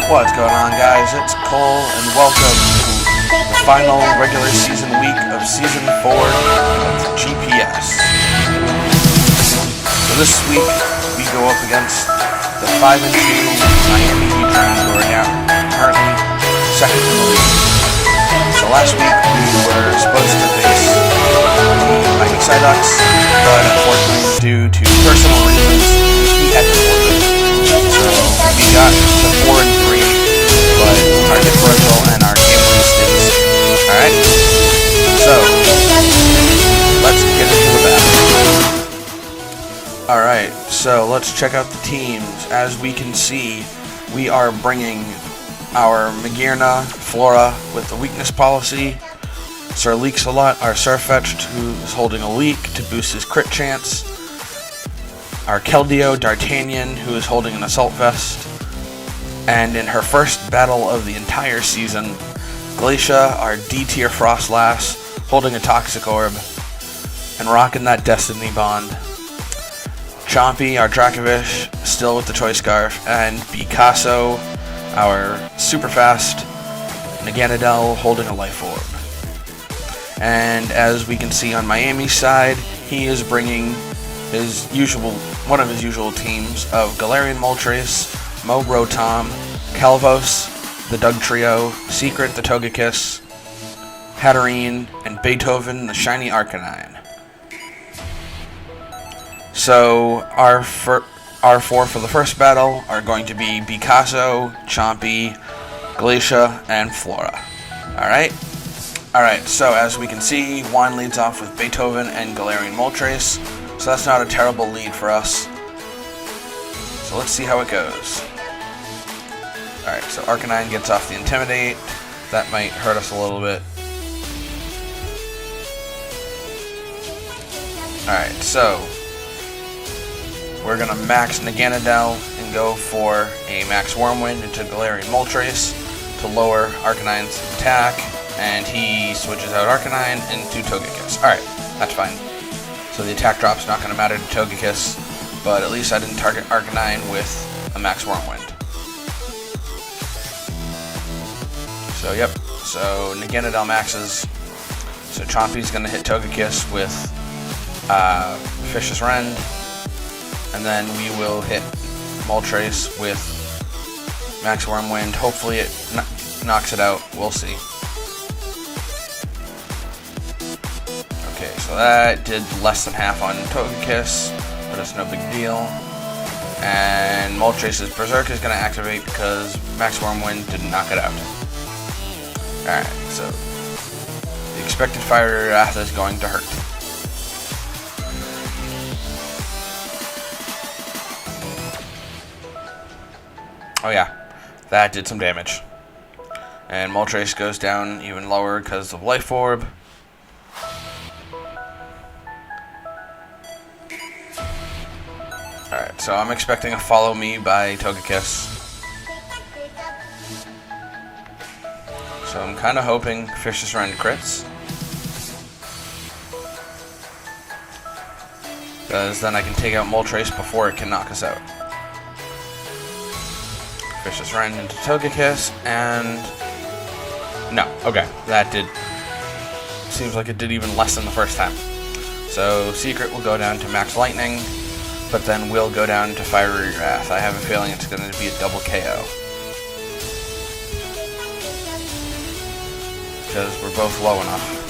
What's going on, guys? It's Cole, and welcome to the final regular season week of Season 4 of GPS. So this week, we go up against the 5-2 Miami Heatrans, who are now currently second in the league. So last week, we were supposed to face the Miami Heatrans, but unfortunately, due to personal reasons, he had to forfeit. So we got to 4-3, but our differential and our game win stays. Alright? So, let's get into the battle. Alright, so let's check out the teams. As we can see, we are bringing our Magearna Flora with the weakness policy, Sir Leaks-a-Lot, our Sirfetch'd, who is holding a leak to boost his crit chance, our Keldeo D'Artagnan, who is holding an Assault Vest, and in her first battle of the entire season, Glacia, our D-tier Froslass, holding a Toxic Orb, and rocking that Destiny Bond. Chompy, our Dracovish, still with the Choice Scarf, and Picasso, our super fast Naganadel, holding a Life Orb. And as we can see on Miami's side, he is bringing one of his usual teams of Galarian Moltres, Rotom, Calvos, the Dugtrio, Secret, the Togekiss, Hatterene, and Beethoven, the shiny Arcanine. So our four for the first battle are going to be Picasso, Chompy, Glacia, and Flora. Alright, so as we can see, Juan leads off with Beethoven and Galarian Moltres, so that's not a terrible lead for us. So let's see how it goes. Alright, so Arcanine gets off the Intimidate. That might hurt us a little bit. Alright, so we're going to max Naganadel and go for a max Wormwind into Galarian Moltres to lower Arcanine's attack, and he switches out Arcanine into Togekiss. Alright, that's fine. So the attack drop's not going to matter to Togekiss, but at least I didn't target Arcanine with a max Wormwind. So yep, so Naganadel maxes. So Chompy's going to hit Togekiss with Vicious Rend, and then we will hit Moltres with max Wormwind. Hopefully it knocks it out, we'll see. Okay, so that did less than half on Togekiss, but it's no big deal. And Moltres' Berserk is going to activate because max Wormwind didn't knock it out. Alright, so the expected Fiery Wrath is going to hurt. Oh yeah, that did some damage. And Moltres goes down even lower because of Life Orb. Alright, so I'm expecting a Follow Me by Togekiss. So I'm kind of hoping Vicious Rend crits, because then I can take out Moltres before it can knock us out. Vicious Rend into Togekiss, and no, okay, that did, seems like it did even less than the first time. So Secret will go down to Max Lightning, but then we'll go down to Fiery Wrath. I have a feeling it's going to be a double KO, because we're both low enough.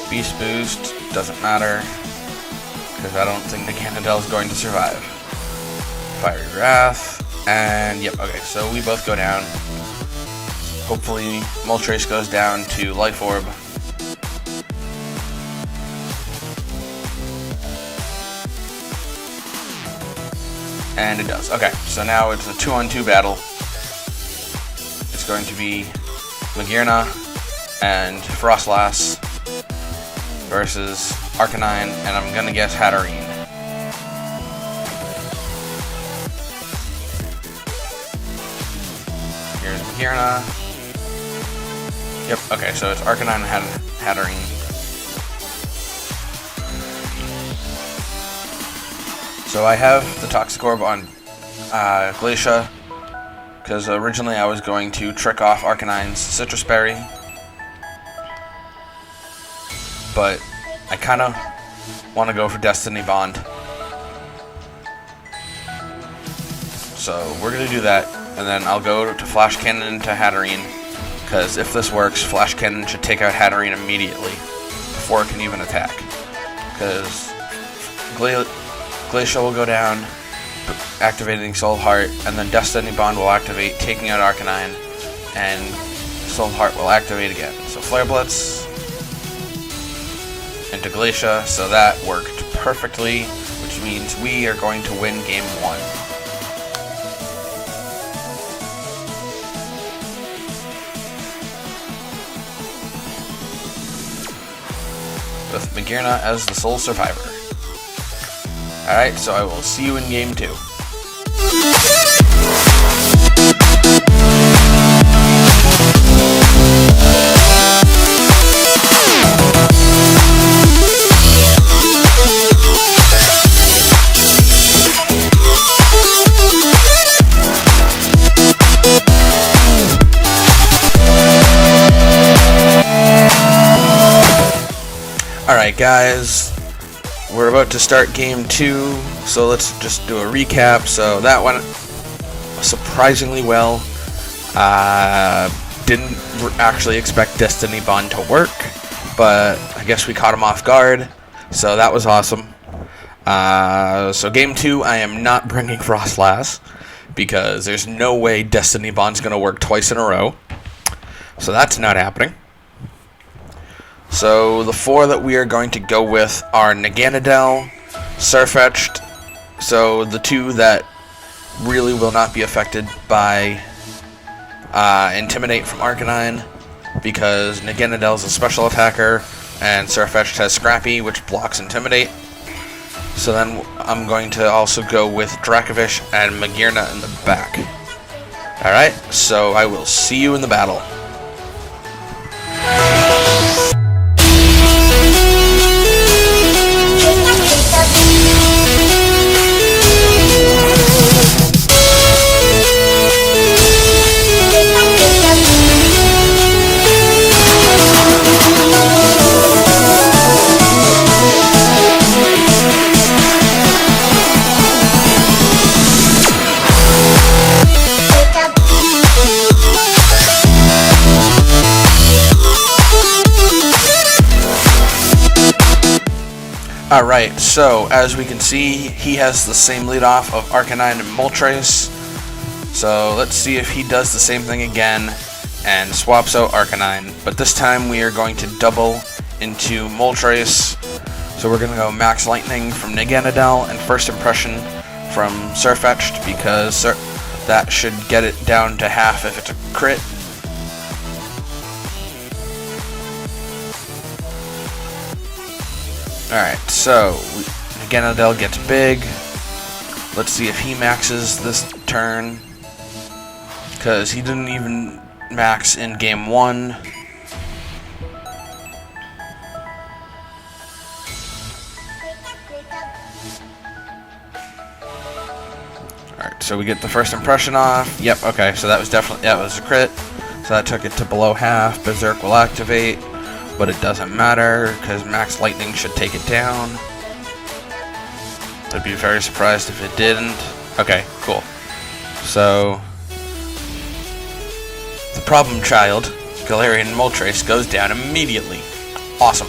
Beast Boost doesn't matter, because I don't think Naganadel is going to survive. Fiery Wrath, and yep, okay, so we both go down. Hopefully Moltres goes down to Life Orb. And it does. Okay, so now it's a 2-on-2 battle. It's going to be Magearna and Froslass versus Arcanine, and I'm going to guess Hatterene. Here's Magearna. Yep, okay, so it's Arcanine and Hatterene. So I have the Toxic Orb on Glacia, because originally I was going to trick off Arcanine's Citrus Berry, but I kind of want to go for Destiny Bond. So we're going to do that, and then I'll go to Flash Cannon into Hatterene, because if this works, Flash Cannon should take out Hatterene immediately, before it can even attack. Because Glacia will go down, activating Soul Heart, and then Destiny Bond will activate, taking out Arcanine, and Soul Heart will activate again. So Flare Blitz into Glacia, so that worked perfectly, which means we are going to win Game 1. With Magearna as the sole survivor. Alright, so I will see you in Game 2. Alright guys, we're about to start Game 2, so let's just do a recap. So that went surprisingly well. Didn't actually expect Destiny Bond to work, but I guess we caught him off guard, so that was awesome. So Game 2, I am not bringing Froslass, because there's no way Destiny Bond's going to work twice in a row. So that's not happening. So the 4 that we are going to go with are Naganadel, Sirfetch'd, so the 2 that really will not be affected by Intimidate from Arcanine, because Naganadel is a special attacker, and Sirfetch'd has Scrappy, which blocks Intimidate. So then I'm going to also go with Dracovish and Magearna in the back. Alright, so I will see you in the battle. Alright, so as we can see, he has the same lead off of Arcanine and Moltres. So let's see if he does the same thing again and swaps out Arcanine. But this time we are going to double into Moltres. So we're going to go Max Lightning from Naganadel and First Impression from Sirfetch'd, because that should get it down to half if it's a crit. Alright, so Naganadel gets big. Let's see if he maxes this turn, because he didn't even max in Game 1. Alright, so we get the First Impression off. Yep, okay, so that was definitely, that was a crit. So that took it to below half. Berserk will activate, but it doesn't matter, because Max Lightning should take it down. I'd be very surprised if it didn't. Okay, cool. So, the problem child, Galarian Moltres, goes down immediately. Awesome.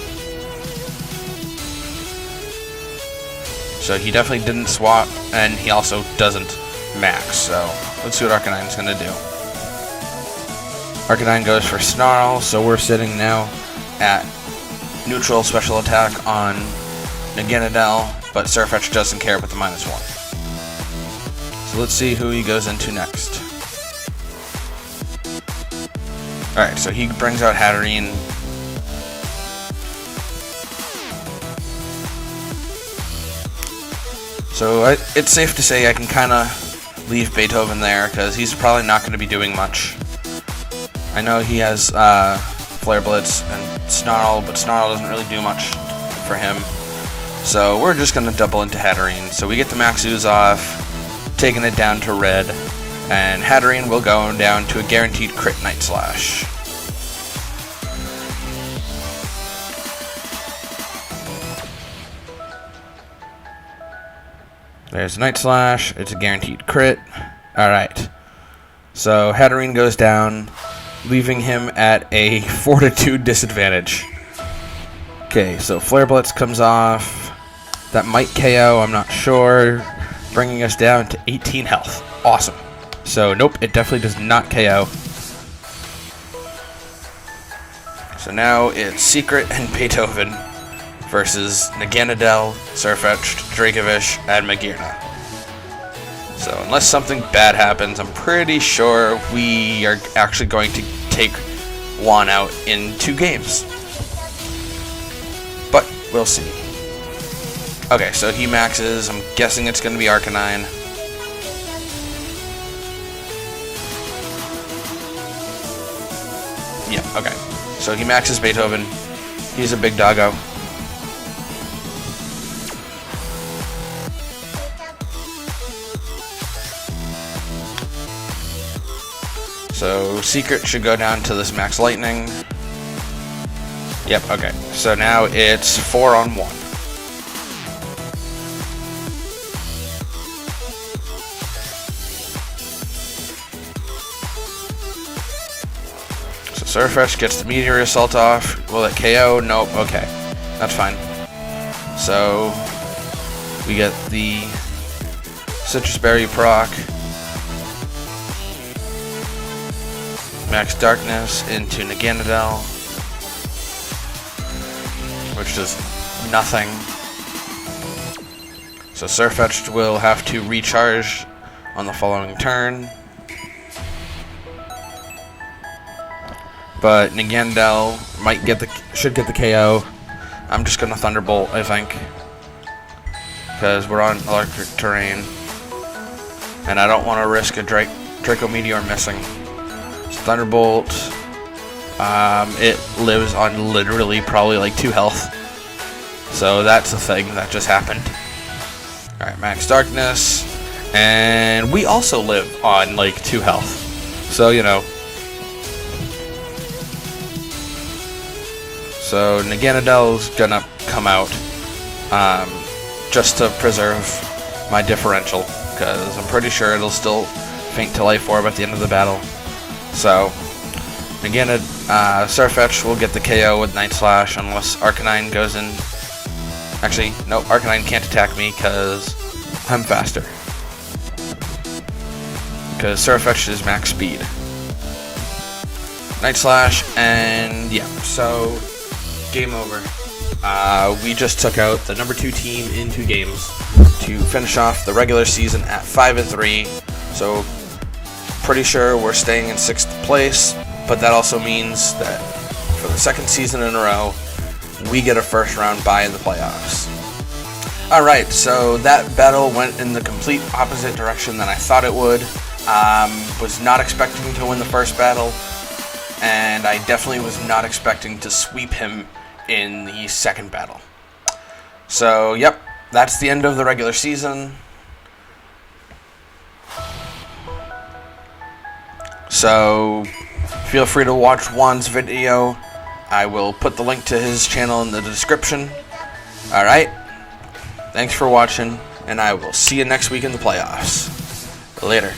So he definitely didn't swap, and he also doesn't max, so let's see what Arcanine's going to do. Arcanine goes for Snarl, so we're sitting now at neutral special attack on Naganadel, but Sirfetch'd doesn't care about the -1. So let's see who he goes into next. Alright, so he brings out Hatterene. So it's safe to say I can kind of leave Beethoven there, because he's probably not going to be doing much. I know he has Flare Blitz and Snarl, but Snarl doesn't really do much for him. So we're just going to double into Hatterene. So we get the Max Ooze off, taking it down to red. And Hatterene will go down to a guaranteed crit Night Slash. There's Night Slash. It's a guaranteed crit. Alright. So Hatterene goes down, leaving him at a Fortitude disadvantage. Okay, so Flare Blitz comes off. That might KO, I'm not sure. Bringing us down to 18 health. Awesome. So, nope, it definitely does not KO. So now it's Secret and Beethoven versus Naganadel, Sirfetch'd, Dracovish, and Magearna. So unless something bad happens, I'm pretty sure we are actually going to take Juan out in 2 games. But we'll see. Okay, so he maxes. I'm guessing it's going to be Arcanine. Yeah, okay. So he maxes Beethoven. He's a big doggo. So Secret should go down to this max lightning. Yep, okay. So now it's 4-on-1. Sirfetch'd gets the Meteor Assault off. Will it KO? Nope. Okay. That's fine. So, we get the Citrus Berry proc. Max Darkness into Naganadel, which does nothing. So Sirfetch'd will have to recharge on the following turn. But Naganadel should get the KO. I'm just gonna Thunderbolt, I think, because we're on electric terrain, and I don't want to risk a Draco Meteor missing. So Thunderbolt. It lives on literally probably like 2 health. So that's the thing that just happened. All right, Max Darkness, and we also live on like 2 health. So you know. So Naganadel's gonna come out just to preserve my differential, because I'm pretty sure it'll still faint to life orb at the end of the battle. So Sirfetch'd will get the KO with Night Slash unless Arcanine goes in. Actually, no, Arcanine can't attack me because I'm faster. Because Sirfetch'd is max speed. Night Slash, and yeah, so game over. We just took out the number 2 team in 2 games to finish off the regular season at 5-3. So pretty sure we're staying in 6th place, but that also means that for the 2nd season in a row, we get a first round bye in the playoffs. Alright, so that battle went in the complete opposite direction than I thought it would. Was not expecting to win the first battle, and I definitely was not expecting to sweep him in the 2nd battle. So, yep, that's the end of the regular season. So, feel free to watch Juan's video. I will put the link to his channel in the description. Alright, thanks for watching, and I will see you next week in the playoffs. Later.